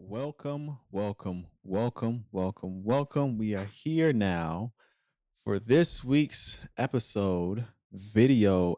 Welcome, welcome, welcome, welcome, welcome. We are here now for this week's video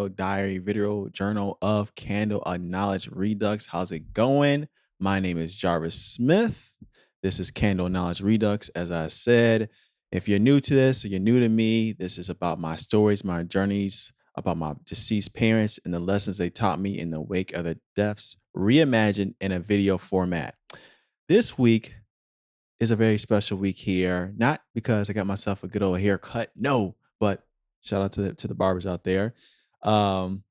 diary, video journal of Candle on Knowledge Redux. How's it going? My name is Jarvis Smith. This is Candle Knowledge Redux. As I said, if you're new to this or you're new to me, this is about my stories, my journeys, about my deceased parents and the lessons they taught me in the wake of their deaths, reimagined in a video format. This week is a very special week here, not because I got myself a good old haircut, no, but shout out to the barbers out there. Um,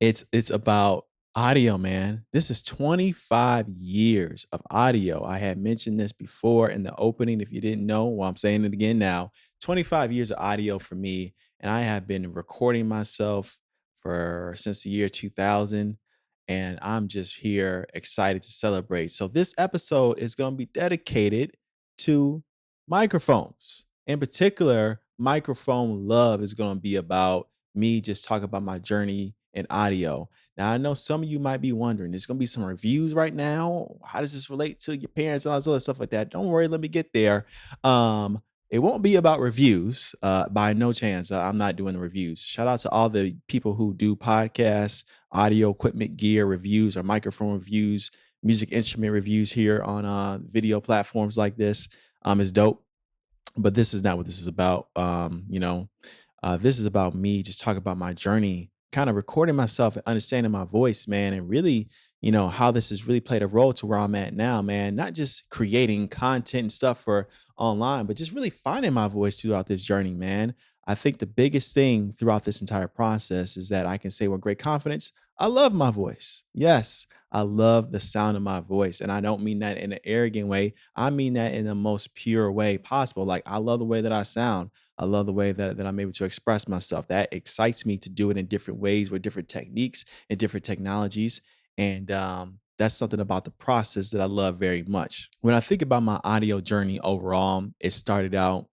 it's about audio, man. This is 25 years of audio. I had mentioned this before in the opening. If you didn't know, well, I'm saying it again now. 25 years of audio for me, and I have been recording myself for since the year 2000, and I'm just here excited to celebrate. So this episode is going to be dedicated to microphones. In particular, microphone love is going to be about me just talking about my journey in audio. Now, I know some of you might be wondering, there's going to be some reviews right now. How does this relate to your parents and all this other stuff like that? Don't worry, let me get there. It won't be about reviews by no chance. I'm not doing the reviews. Shout out to all the people who do podcasts, audio equipment gear reviews, or microphone reviews, music instrument reviews here on video platforms like this. It's dope, but this is not what this is about. This is about me just talking about my journey, kind of recording myself and understanding my voice, man, and really, how this has really played a role to where I'm at now, man. Not just creating content and stuff for online, but just really finding my voice throughout this journey, man. I think the biggest thing throughout this entire process is that I can say with great confidence, I love my voice. Yes, I love the sound of my voice. And I don't mean that in an arrogant way. I mean that in the most pure way possible. Like, I love the way that I sound. I love the way that I'm able to express myself. That excites me to do it in different ways with different techniques and different technologies. And that's something about the process that I love very much. When I think about my audio journey overall, it started out,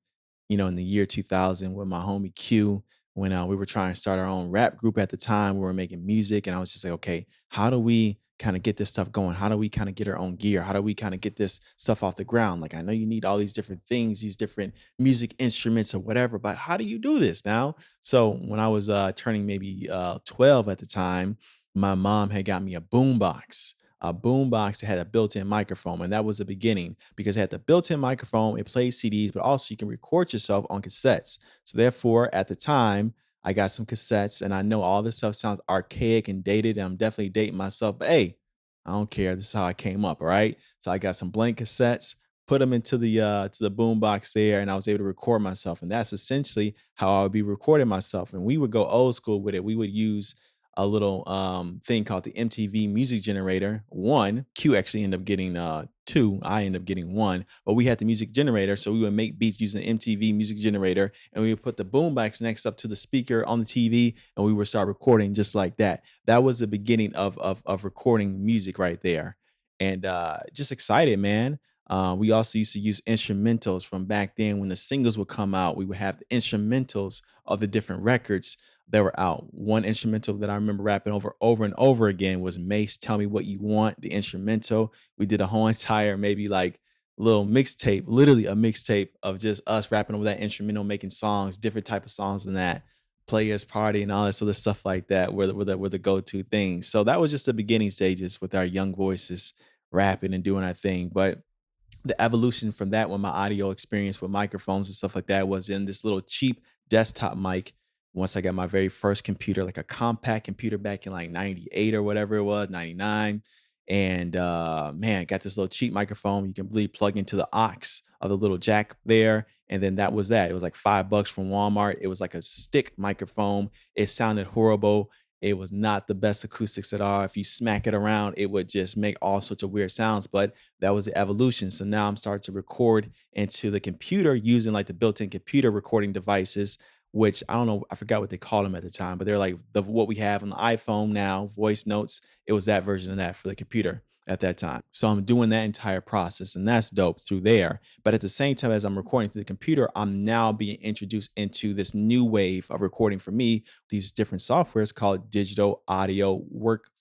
in the year 2000 with my homie Q. When we were trying to start our own rap group at the time, we were making music, and I was just like, okay, how do we kind of get this stuff going? How do we kind of get our own gear? How do we kind of get this stuff off the ground? Like, I know you need all these different things, these different music instruments or whatever, but how do you do this now? So when I was turning maybe 12 at the time, my mom had got me a boombox that had a built-in microphone, and that was the beginning because it had the built-in microphone. It plays CDs, but also you can record yourself on cassettes. So therefore, at the time, I got some cassettes, and I know all this stuff sounds archaic and dated, and I'm definitely dating myself. But hey, I don't care. This is how I came up. All right. So I got some blank cassettes, put them into the boombox there, and I was able to record myself. And that's essentially how I would be recording myself. And we would go old school with it. We would use a little thing called the MTV Music Generator. One, Q actually ended up getting two. I ended up getting one, but we had the music generator, so we would make beats using the MTV Music Generator, and we would put the boombox next up to the speaker on the TV, and we would start recording just like that. That was the beginning of recording music right there, and just excited, man. We also used to use instrumentals from back then when the singles would come out. We would have the instrumentals of the different records that were out. One instrumental that I remember rapping over and over again was Mace, Tell Me What You Want, the instrumental. We did a whole entire maybe like little mixtape, literally a mixtape of just us rapping over that instrumental, making songs, different type of songs than that. Players Party and all this other stuff like that were the go-to things. So that was just the beginning stages with our young voices rapping and doing our thing. But the evolution from that, when my audio experience with microphones and stuff like that was in this little cheap desktop mic. Once I got my very first computer, like a compact computer back in like 98 or whatever it was, 99. And man, got this little cheap microphone. You can really plug into the aux of the little jack there. And then that was that. It was like $5 from Walmart. It was like a stick microphone. It sounded horrible. It was not the best acoustics at all. If you smack it around, it would just make all sorts of weird sounds. But that was the evolution. So now I'm starting to record into the computer using like the built-in computer recording devices, which I don't know, I forgot what they called them at the time, but they're like what we have on the iPhone now, voice notes. It was that version of that for the computer at that time. So I'm doing that entire process, and that's dope through there. But at the same time, as I'm recording through the computer, I'm now being introduced into this new wave of recording for me, these different softwares called digital audio work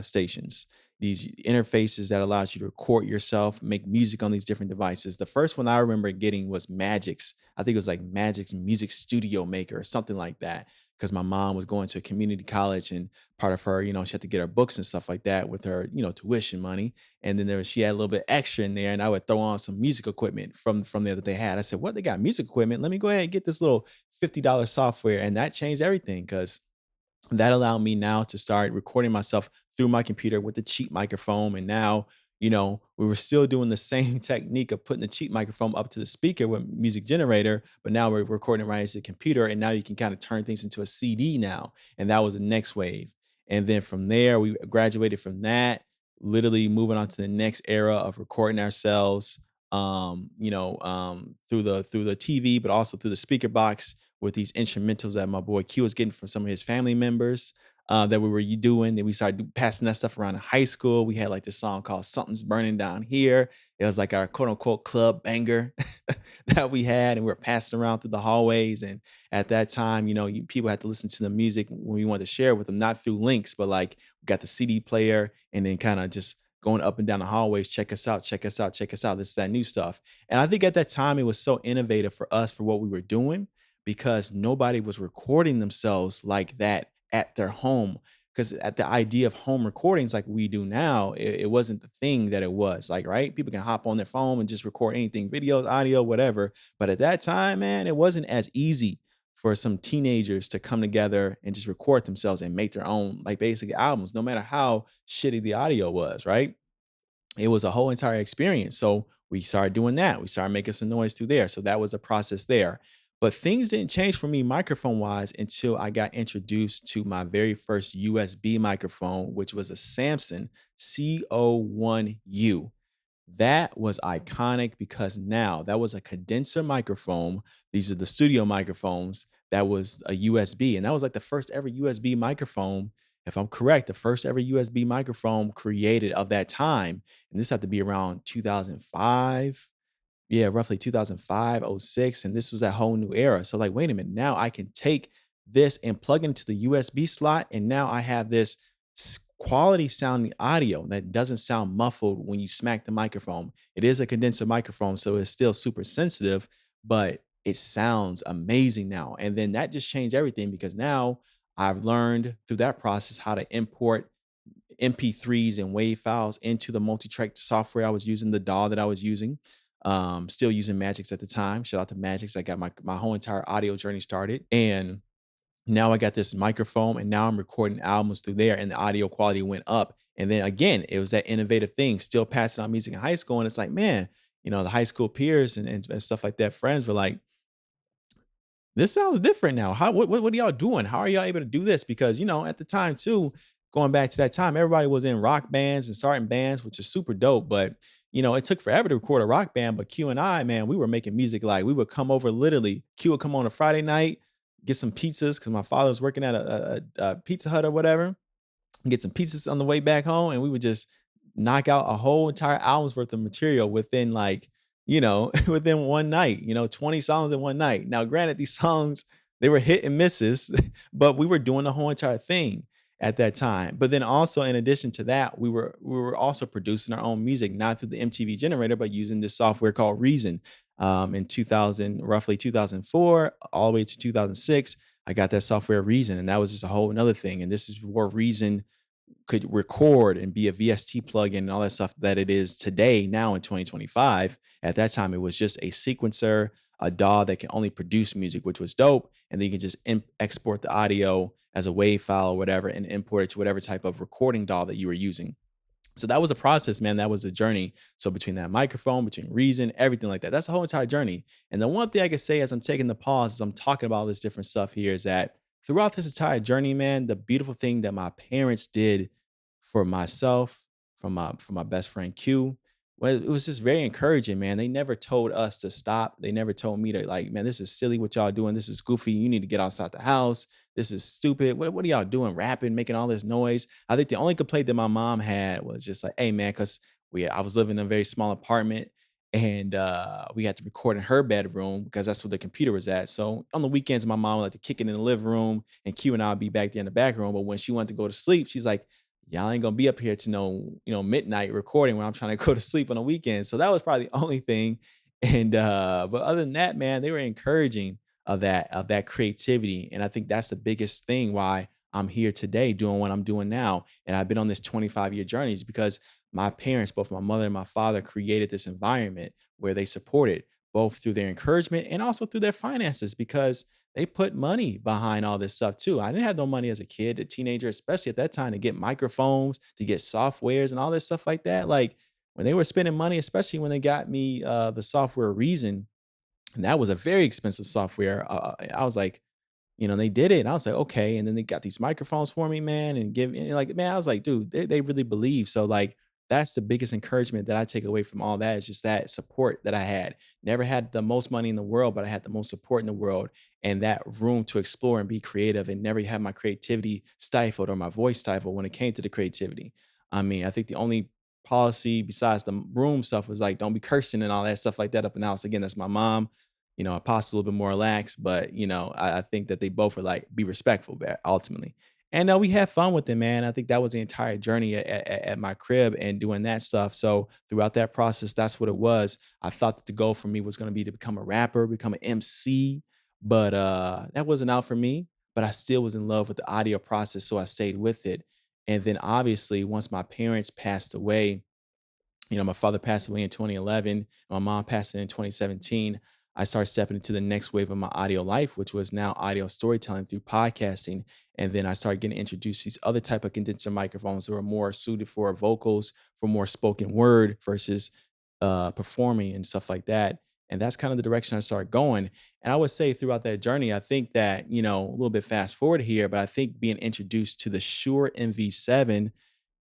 stations. these interfaces that allows you to record yourself, make music on these different devices. The first one I remember getting was Magic's. I think it was like Magic's Music Studio Maker or something like that. Because my mom was going to a community college, and part of her, she had to get her books and stuff like that with her, tuition money. And then she had a little bit extra in there, and I would throw on some music equipment from there that they had. I said, "What, they got music equipment? Let me go ahead and get this little $50 software," and that changed everything because that allowed me now to start recording myself through my computer with the cheap microphone. And now, we were still doing the same technique of putting the cheap microphone up to the speaker with music generator, but now we're recording right into the computer. And now you can kind of turn things into a CD now. And that was the next wave. And then from there, we graduated from that, literally moving on to the next era of recording ourselves, through the TV, but also through the speaker box with these instrumentals that my boy Q was getting from some of his family members, that we were doing. And we started passing that stuff around in high school. We had like this song called Something's Burning Down Here. It was like our quote unquote club banger that we had. And we were passing around through the hallways. And at that time, people had to listen to the music when we wanted to share with them, not through links, but like we got the CD player and then kind of just going up and down the hallways. Check us out, check us out, check us out. This is that new stuff. And I think at that time, it was so innovative for us for what we were doing because nobody was recording themselves like that at their home. Because at the idea of home recordings like we do now, it wasn't the thing that it was. Like, right? People can hop on their phone and just record anything, videos, audio, whatever. But at that time, man, it wasn't as easy for some teenagers to come together and just record themselves and make their own, like basically albums, no matter how shitty the audio was, right? It was a whole entire experience. So we started doing that. We started making some noise through there. So that was a process there. But things didn't change for me microphone wise until I got introduced to my very first USB microphone, which was a Samson CO1U. That was iconic because now that was a condenser microphone. These are the studio microphones. That was a USB. And that was like the first ever USB microphone. If I'm correct, the first ever USB microphone created of that time. And this had to be around 2005. Yeah, roughly 2005, '06, and this was that whole new era. So like, wait a minute, now I can take this and plug into the USB slot, and now I have this quality sounding audio that doesn't sound muffled when you smack the microphone. It is a condenser microphone, so it's still super sensitive, but it sounds amazing now. And then that just changed everything because now I've learned through that process how to import MP3s and WAV files into the multi-track software I was using, the DAW that I was using. Still using Magix at the time. Shout out to Magix. I got my whole entire audio journey started. And now I got this microphone and now I'm recording albums through there and the audio quality went up. And then again, it was that innovative thing, still passing on music in high school. And it's like, man, the high school peers and stuff like that, friends were like, this sounds different now. What are y'all doing? How are y'all able to do this? Because at the time too, going back to that time, everybody was in rock bands and starting bands, which is super dope. But it took forever to record a rock band. But Q and I, man, we were making music like we would come over literally. Q would come on a Friday night, get some pizzas because my father was working at a Pizza Hut or whatever, get some pizzas on the way back home, and we would just knock out a whole entire album's worth of material within like, within one night, 20 songs in one night. Now, granted, these songs, they were hit and misses, but we were doing the whole entire thing at that time. But then also in addition to that, we were also producing our own music, not through the MTV generator, but using this software called Reason. In 2000, roughly 2004, all the way to 2006, I got that software Reason, and that was just a whole another thing. And this is where Reason could record and be a VST plugin and all that stuff that it is today, now in 2025. At that time, it was just a sequencer, a DAW that can only produce music, which was dope. And then you can just export the audio as a WAV file or whatever and import it to whatever type of recording DAW that you were using. So that was a process, man. That was a journey. So between that microphone, between Reason, everything like that, that's a whole entire journey. And the one thing I can say as I'm taking the pause, as I'm talking about all this different stuff here, is that throughout this entire journey, man, the beautiful thing that my parents did for myself, from my best friend Q, well, it was just very encouraging, man. They never told us to stop. They never told me to like, man, this is silly what y'all doing. This is goofy. You need to get outside the house. This is stupid. What are y'all doing? Rapping, making all this noise. I think the only complaint that my mom had was just like, hey man, because I was living in a very small apartment and we had to record in her bedroom because that's where the computer was at. So on the weekends, my mom would like to kick it in the living room and Q and I would be back there in the back room. But when she wanted to go to sleep, she's like, y'all ain't gonna be up here to midnight recording when I'm trying to go to sleep on the weekend. So that was probably the only thing. And but other than that, man, they were encouraging of that creativity. And I think that's the biggest thing why I'm here today doing what I'm doing now. And I've been on this 25-year journey is because my parents, both my mother and my father, created this environment where they supported both through their encouragement and also through their finances because they put money behind all this stuff too. I didn't have no money as a kid, a teenager, especially at that time, to get microphones, to get softwares and all this stuff like that. Like when they were spending money, especially when they got me the software Reason, and that was a very expensive software. I was like, they did it. And I was like, okay. And then they got these microphones for me, man, like, man, I was like, dude, they really believe. So like, that's the biggest encouragement that I take away from all that is just that support that I had. Never had the most money in the world, but I had the most support in the world and that room to explore and be creative and never had my creativity stifled or my voice stifled when it came to the creativity. I mean, I think the only policy besides the room stuff was like, don't be cursing and all that stuff like that up in the house. Again, that's my mom. Apostle a little bit more relaxed, but I think that they both were like be respectful ultimately. And we had fun with it, man. I think that was the entire journey at my crib and doing that stuff. So throughout that process, that's what it was. I thought that the goal for me was going to be to become a rapper, become an MC, but that wasn't out for me. But I still was in love with the audio process, so I stayed with it. And then obviously, once my parents passed away, my father passed away in 2011. My mom passed away in 2017. I started stepping into the next wave of my audio life, which was now audio storytelling through podcasting. And then I started getting introduced to these other type of condenser microphones that were more suited for vocals, for more spoken word versus performing and stuff like that. And that's kind of the direction I started going. And I would say throughout that journey, I think that, a little bit fast forward here, but I think being introduced to the Shure MV7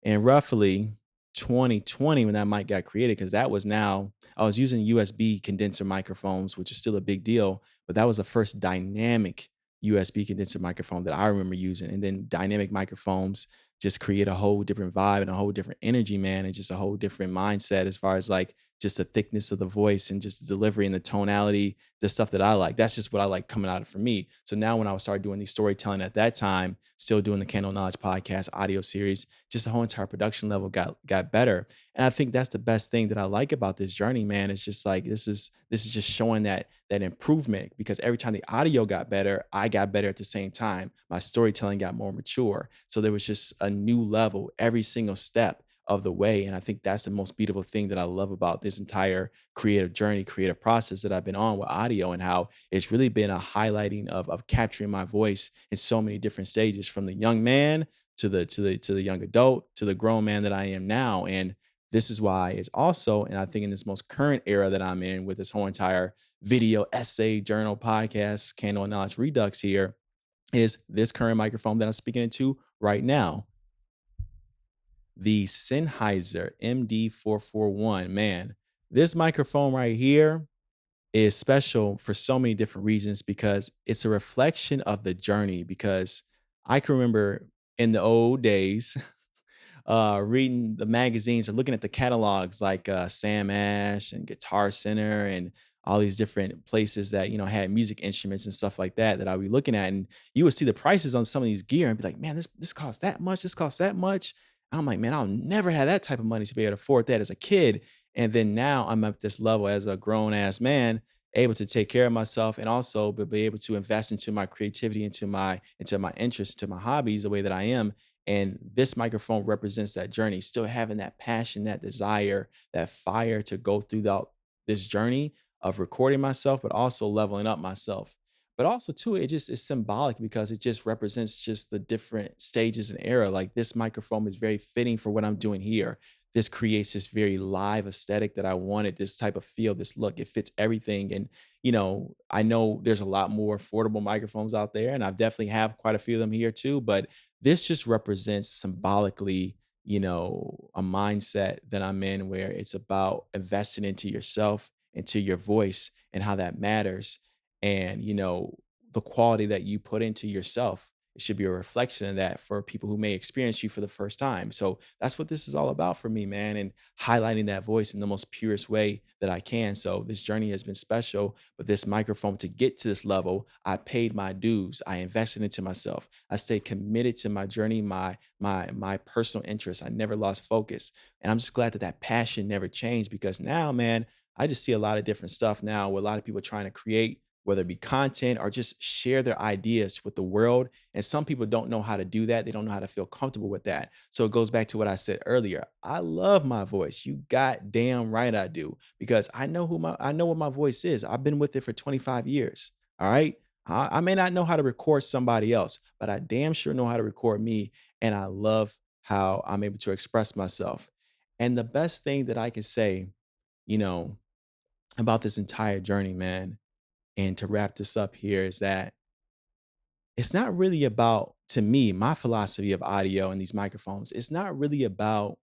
in roughly 2020 when that mic got created, because that was now, I was using USB condenser microphones, which is still a big deal, but that was the first dynamic USB condenser microphone that I remember using. And then dynamic microphones just create a whole different vibe and a whole different energy, man, and just a whole different mindset as far as like just the thickness of the voice and just the delivery and the tonality, the stuff that I like. That's just what I like coming out of for me. So now when I started doing these storytelling at that time, still doing the Candle Knowledge podcast audio series, just the whole entire production level got better. And I think that's the best thing that I like about this journey, man. It's just like this is just showing that improvement because every time the audio got better, I got better at the same time. My storytelling got more mature. So there was just a new level every single step of the way. And I think that's the most beautiful thing that I love about this entire creative journey, creative process that I've been on with audio and how it's really been a highlighting of capturing my voice in so many different stages from the young man to the young adult to the grown man that I am now. And this is why it's also, and I think in this most current era that I'm in with this whole entire video, essay, journal, podcast, Candle Knowledge Redux here, is this current microphone that I'm speaking into right now, the Sennheiser MD-441. Man, this microphone right here is special for so many different reasons because it's a reflection of the journey. Because I can remember in the old days, reading the magazines or looking at the catalogs like Sam Ash and Guitar Center and all these different places that had music instruments and stuff like that I would be looking at, and you would see the prices on some of these gear and be like, man, this costs that much, this costs that much. I'm like, man, I'll never have that type of money to be able to afford that as a kid. And then now I'm at this level as a grown ass man, able to take care of myself and also be able to invest into my creativity, into my interests, into my hobbies the way that I am. And this microphone represents that journey, still having that passion, that desire, that fire to go through this journey of recording myself, but also leveling up myself. But also, too, it just is symbolic because it just represents just the different stages and era. Like this microphone is very fitting for what I'm doing here. This creates this very live aesthetic that I wanted, this type of feel, this look. It fits everything. And, I know there's a lot more affordable microphones out there, and I definitely have quite a few of them here too. But this just represents symbolically, a mindset that I'm in where it's about investing into yourself, into your voice, and how that matters. And, the quality that you put into yourself. It should be a reflection of that for people who may experience you for the first time. So that's what this is all about for me, man, and highlighting that voice in the most purest way that I can. So this journey has been special, but this microphone to get to this level, I paid my dues. I invested into myself. I stayed committed to my journey, my personal interests. I never lost focus. And I'm just glad that that passion never changed because now, man, I just see a lot of different stuff now where a lot of people are trying to create, whether it be content or just share their ideas with the world. And some people don't know how to do that. They don't know how to feel comfortable with that. So it goes back to what I said earlier. I love my voice. You goddamn right I do, because I know what my voice is. I've been with it for 25 years. All right. I may not know how to record somebody else, but I damn sure know how to record me. And I love how I'm able to express myself. And the best thing that I can say, you know, about this entire journey, man, and to wrap this up here is that it's not really about, to me, my philosophy of audio and these microphones, it's not really about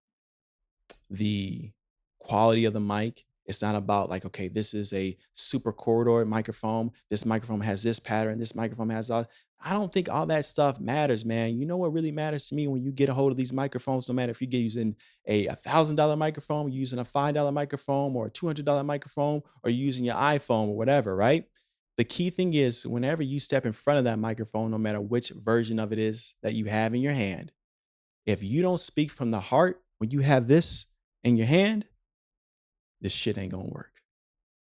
the quality of the mic. It's not about like, okay, this is a super corridor microphone. This microphone has this pattern. This microphone has all. I don't think all that stuff matters, man. You know what really matters to me when you get a hold of these microphones, no matter if you're using a $1,000 microphone, you're using a $5 microphone or a $200 microphone, or you're using your iPhone or whatever, right? The key thing is whenever you step in front of that microphone, no matter which version of it is that you have in your hand, if you don't speak from the heart when you have this in your hand, this shit ain't gonna work.